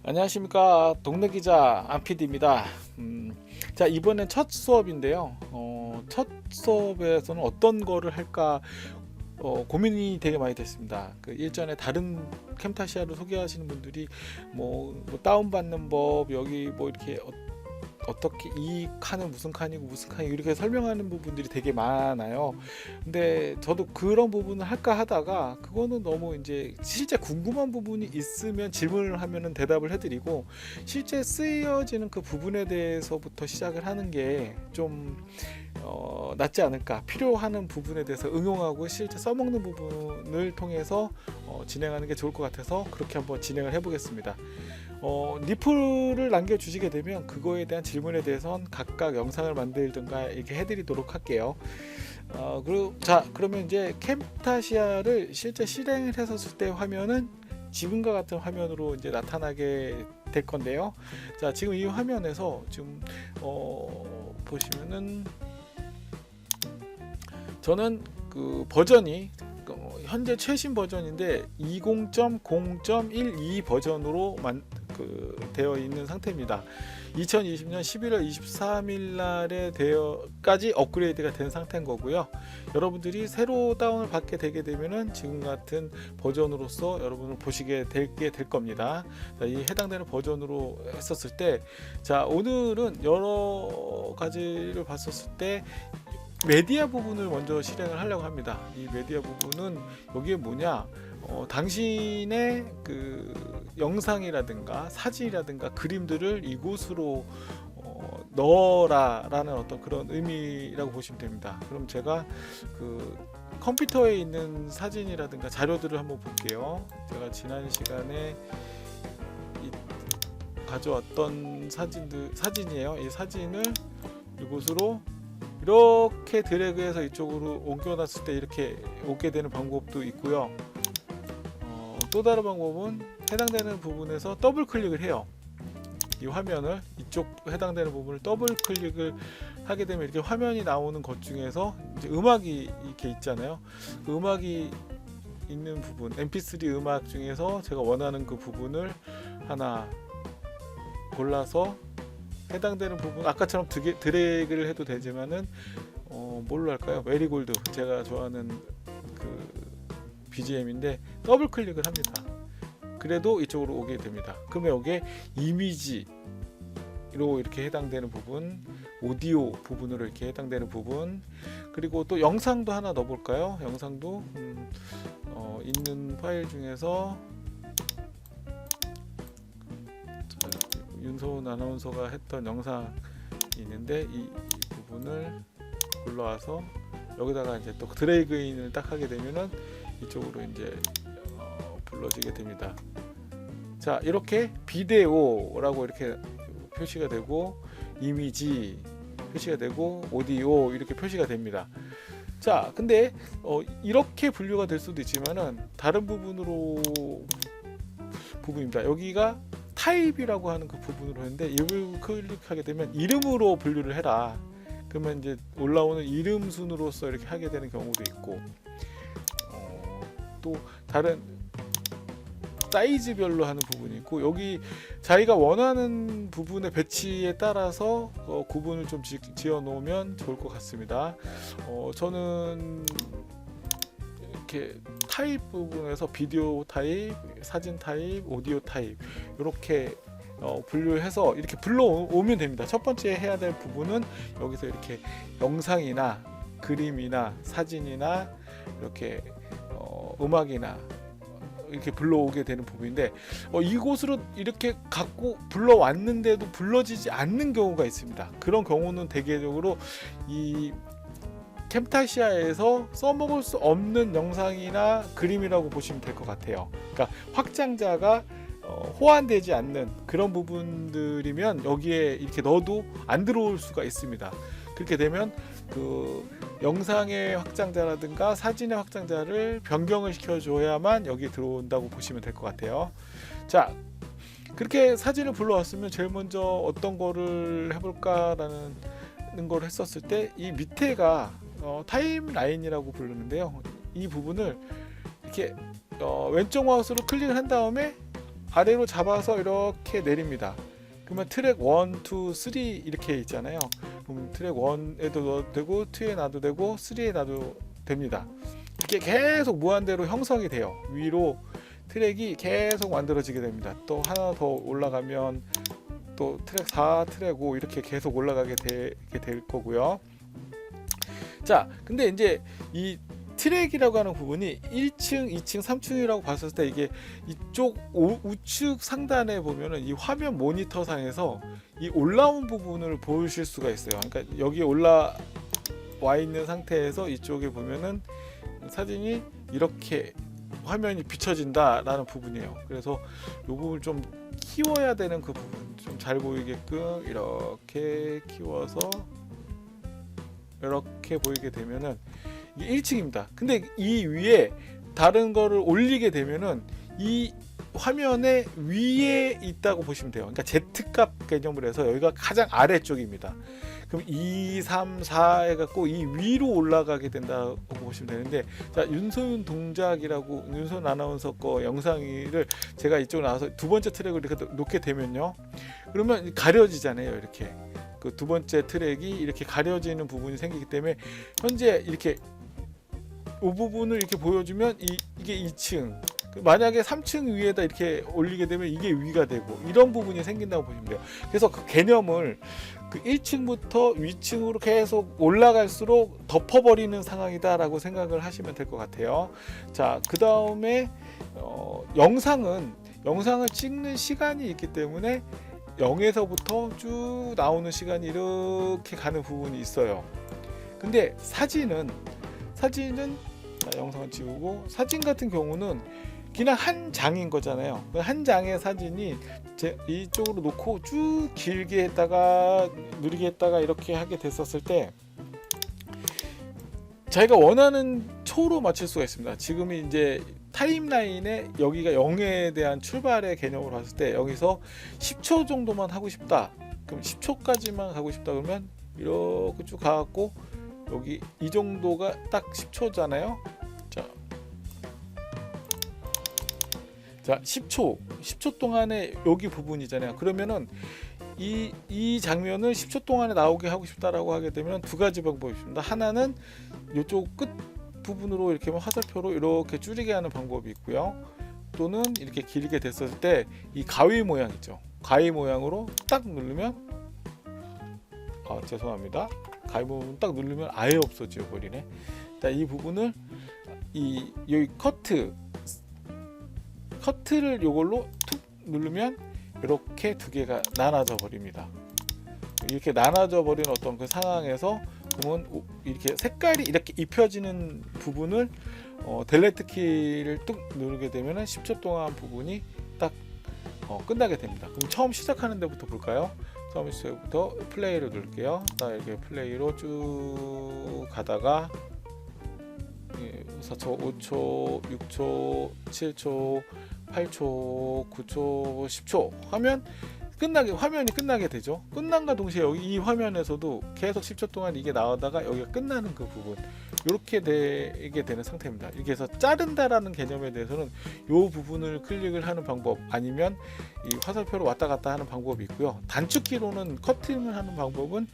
안녕하십니까, 동네 기자 안PD입니다. 자, 이번엔 첫 수업인데요. 첫 수업에서는 어떤 거를 할까 고민이 되게 많이 됐습니다. 그 일전에 다른 캠타시아를 소개하시는 분들이 뭐 다운받는 법, 여기 뭐 이렇게 어떻게 이 칸은 무슨 칸이고 무슨 칸이고 이렇게 설명하는 부분들이 되게 많아요. 근데 저도 그런 부분을 할까 하다가 그거는 너무 이제 실제 궁금한 부분이 있으면 질문을 하면은 대답을 해드리고, 실제 쓰여지는 그 부분에 대해서부터 시작을 하는 게 좀 낫지 않을까, 필요하는 부분에 대해서 응용하고 실제 써먹는 부분을 통해서 진행하는 게 좋을 것 같아서 그렇게 한번 진행을 해보겠습니다. 리플을 남겨주시게 되면 그거에 대한 질문에 대해서는 각각 영상을 만들든가 이렇게 해드리도록 할게요. 그러면 이제 캠타시아를 실제 실행을 했었을 때 화면은 지금과 같은 화면으로 이제 나타나게 될 건데요. 자, 지금 이 화면에서 지금 보시면은 저는 그 버전이 현재 최신 버전인데 20.0.12 버전으로 되어 있는 상태입니다. 2020년 11월 23일 날에 까지 업그레이드가 된 상태인 거고요. 여러분들이 새로 다운을 받게 되게 되면은 지금 같은 버전으로서 여러분을 보시게 될 겁니다. 자, 이 해당되는 버전으로 했었을 때, 자, 오늘은 여러 가지를 봤었을 때 메디아 부분을 먼저 실행을 하려고 합니다. 이 메디아 부분은 여기에 뭐냐, 당신의 그 영상이라든가 사진이라든가 그림들을 이곳으로 넣어라 라는 어떤 그런 의미라고 보시면 됩니다. 그럼 제가 그 컴퓨터에 있는 사진이라든가 자료들을 한번 볼게요. 제가 지난 시간에 가져왔던 사진이에요. 이 사진을 이곳으로 이렇게 드래그해서 이쪽으로 옮겨놨을 때 이렇게 오게 되는 방법도 있고요. 또 다른 방법은 해당되는 부분에서 더블 클릭을 해요. 이 화면을, 이쪽 해당되는 부분을 더블 클릭을 하게 되면 이렇게 화면이 나오는 것 중에서 이제 음악이 이렇게 있잖아요. 그 음악이 있는 부분, mp3 음악 중에서 제가 원하는 그 부분을 하나 골라서 해당되는 부분, 아까처럼 드래그를 해도 되지만은 뭘로 할까요? 메리골드, 제가 좋아하는 그 BGM인데 더블 클릭을 합니다. 그래도 이쪽으로 오게 됩니다. 그러면 여기에 이미지로 이렇게 해당되는 부분, 오디오 부분으로 이렇게 해당되는 부분, 그리고 또 영상도 하나 넣어볼까요? 영상도 있는 파일 중에서 윤소은 아나운서가 했던 영상이 있는데 이 부분을 골라와서 여기다가 이제 또 드래그인을 딱 하게 되면은 이쪽으로 이제 불러지게 됩니다. 자, 이렇게 비디오라고 이렇게 표시가 되고, 이미지 표시가 되고, 오디오 이렇게 표시가 됩니다. 자, 근데 이렇게 분류가 될 수도 있지만은 다른 부분입니다. 여기가 타입이라고 하는 그 부분으로 했는데, 이걸 클릭하게 되면 이름으로 분류를 해라. 그러면 이제 올라오는 이름 순으로서 이렇게 하게 되는 경우도 있고, 또 다른 사이즈별로 하는 부분이 있고, 여기 자기가 원하는 부분의 배치에 따라서 구분을 좀 지어 놓으면 좋을 것 같습니다. 저는 이렇게 타입 부분에서 비디오 타입, 사진 타입, 오디오 타입 이렇게 분류해서 이렇게 불러오면 됩니다. 첫 번째 해야 될 부분은 여기서 이렇게 영상이나 그림이나 사진이나 이렇게 음악이나 이렇게 불러오게 되는 부분인데, 이곳으로 이렇게 갖고 불러왔는데도 불러지지 않는 경우가 있습니다. 그런 경우는 대개적으로 이 캠타시아에서 써먹을 수 없는 영상이나 그림이라고 보시면 될 것 같아요. 그러니까 확장자가 호환되지 않는 그런 부분들이면 여기에 이렇게 넣어도 안 들어올 수가 있습니다. 그렇게 되면 그 영상의 확장자라든가 사진의 확장자를 변경을 시켜줘야만 여기 들어온다고 보시면 될 것 같아요. 자, 그렇게 사진을 불러왔으면 제일 먼저 어떤 거를 해볼까라는 걸 했었을 때, 이 밑에가 타임라인이라고 부르는데요. 이 부분을 이렇게 왼쪽 마우스로 클릭을 한 다음에 아래로 잡아서 이렇게 내립니다. 그러면 트랙 1, 2, 3 이렇게 있잖아요. 그럼 트랙 1에도 넣어도 되고 2에 놔도 되고 3에 놔도 됩니다. 이게 계속 무한대로 형성이 돼요. 위로 트랙이 계속 만들어지게 됩니다. 또 하나 더 올라가면 또 트랙 4, 트랙 5 이렇게 계속 올라가게 될 거고요. 자, 근데 이제 이 트랙이라고 하는 부분이 1층, 2층, 3층이라고 봤을 때 이게 이쪽 우측 상단에 보면은 이 화면 모니터 상에서 이 올라온 부분을 보실 수가 있어요. 그러니까 여기 올라와 있는 상태에서 이쪽에 보면은 사진이 이렇게 화면이 비춰진다라는 부분이에요. 그래서 이 부분을 좀 키워야 되는 그 부분 좀 잘 보이게끔 이렇게 키워서 이렇게 보이게 되면은 이게 1층입니다. 근데 이 위에 다른 거를 올리게 되면은 이 화면의 위에 있다고 보시면 돼요. 그러니까 Z값 개념으로 해서 여기가 가장 아래쪽입니다. 그럼 2, 3, 4 해갖고 이 위로 올라가게 된다고 보시면 되는데, 자, 윤소윤 동작이라고 윤소윤 아나운서 거 영상을 제가 이쪽으로 나와서 두 번째 트랙을 이렇게 놓게 되면요, 그러면 가려지잖아요. 이렇게 그 두 번째 트랙이 이렇게 가려지는 부분이 생기기 때문에 현재 이렇게 이 부분을 이렇게 보여주면 이게 2층, 만약에 3층 위에다 이렇게 올리게 되면 이게 위가 되고 이런 부분이 생긴다고 보시면 돼요. 그래서 그 개념을 그 1층부터 위층으로 계속 올라갈수록 덮어버리는 상황이다라고 생각을 하시면 될 것 같아요. 자, 그 다음에 영상을 찍는 시간이 있기 때문에 0에서부터 쭉 나오는 시간이 이렇게 가는 부분이 있어요. 근데 사진은 영상을 지우고, 사진 같은 경우는 그냥 한 장인 거잖아요. 한 장의 사진이 이쪽으로 놓고 쭉 길게 했다가 느리게 했다가 이렇게 하게 됐었을 때 자기가 원하는 초로 맞출 수가 있습니다. 지금 이제 타임라인에 여기가 0에 대한 출발의 개념으로 봤을 때 여기서 10초 정도만 하고 싶다. 그럼 10초까지만 가고 싶다 그러면 이렇게 쭉 가갖고 여기 이 정도가 딱 10초잖아요. 자, 10초 동안에 여기 부분이잖아요. 그러면은 이 장면을 10초 동안에 나오게 하고 싶다라고 하게 되면 두 가지 방법이 있습니다. 하나는 이쪽 끝 부분으로 이렇게 화살표로 이렇게 줄이게 하는 방법이 있고요. 또는 이렇게 길게 됐을 때 이 가위 모양 있죠. 가위 모양으로 딱 누르면, 죄송합니다. 가위 부분 딱 누르면 아예 없어져 버리네. 자, 이 부분을 여기 커트를 이걸로 툭 누르면 이렇게 두 개가 나눠져 버립니다. 이렇게 나눠져 버린 어떤 그 상황에서 그러면 이렇게 색깔이 이렇게 입혀지는 부분을 델레트 키를 뚝 누르게 되면 10초 동안 부분이 딱 끝나게 됩니다. 그럼 처음 시작하는 데부터 볼까요? 처음 시작부터 플레이를 누를게요. 이렇게 플레이로 쭉 가다가 4초, 5초, 6초, 7초, 8초, 9초, 10초 하면 화면이 끝나게 되죠. 끝난과 동시에 여기 이 화면에서도 계속 10초 동안 이게 나오다가 여기가 끝나는 그 부분, 이렇게 되게 되는 상태입니다. 이렇게 해서 자른다라는 개념에 대해서는 이 부분을 클릭을 하는 방법, 아니면 이 화살표로 왔다 갔다 하는 방법이 있고요. 단축키로는 커팅을 하는 방법은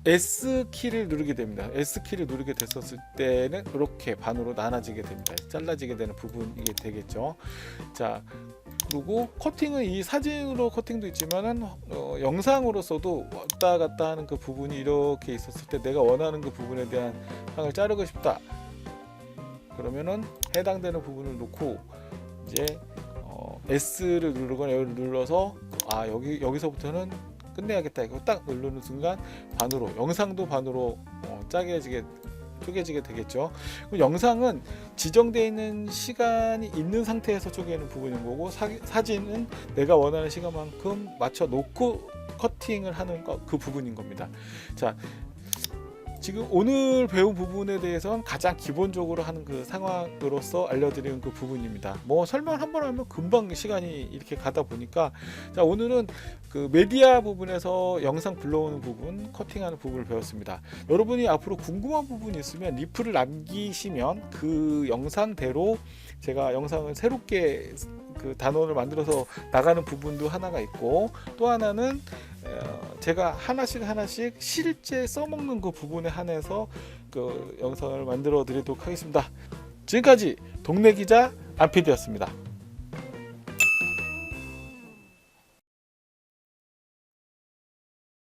S키를 누르게 됩니다. S키를 누르게 됐었을 때는 이렇게 반으로 나눠지게 됩니다. 잘라지게 되는 부분이 되겠죠. 자, 그리고 커팅은 이 사진으로 커팅도 있지만은 영상으로서도 왔다 갔다 하는 그 부분이 이렇게 있었을 때 내가 원하는 그 부분에 대한 상을 자르고 싶다. 그러면은 해당되는 부분을 놓고 이제 S를 누르거나 여기를 눌러서 여기서부터는 끝내야겠다. 이거 딱 누르는 순간 반으로, 영상도 반으로 쪼개지게 되겠죠. 그럼 영상은 지정되어 있는 시간이 있는 상태에서 쪼개는 부분인 거고, 사진은 내가 원하는 시간만큼 맞춰 놓고 커팅을 하는 그 부분인 겁니다. 자, 지금 오늘 배운 부분에 대해서는 가장 기본적으로 하는 그 상황으로서 알려드리는 그 부분입니다. 뭐 설명 한번 하면 금방 시간이 이렇게 가다 보니까, 자, 오늘은 그 메디아 부분에서 영상 불러오는 부분, 커팅하는 부분을 배웠습니다. 여러분이 앞으로 궁금한 부분이 있으면 리플을 남기시면 그 영상대로 제가 영상을 새롭게 그 단원을 만들어서 나가는 부분도 하나가 있고, 또 하나는 제가 하나씩 실제 써먹는 그 부분에 한해서 그 영상을 만들어 드리도록 하겠습니다. 지금까지 동네 기자 안PD였습니다.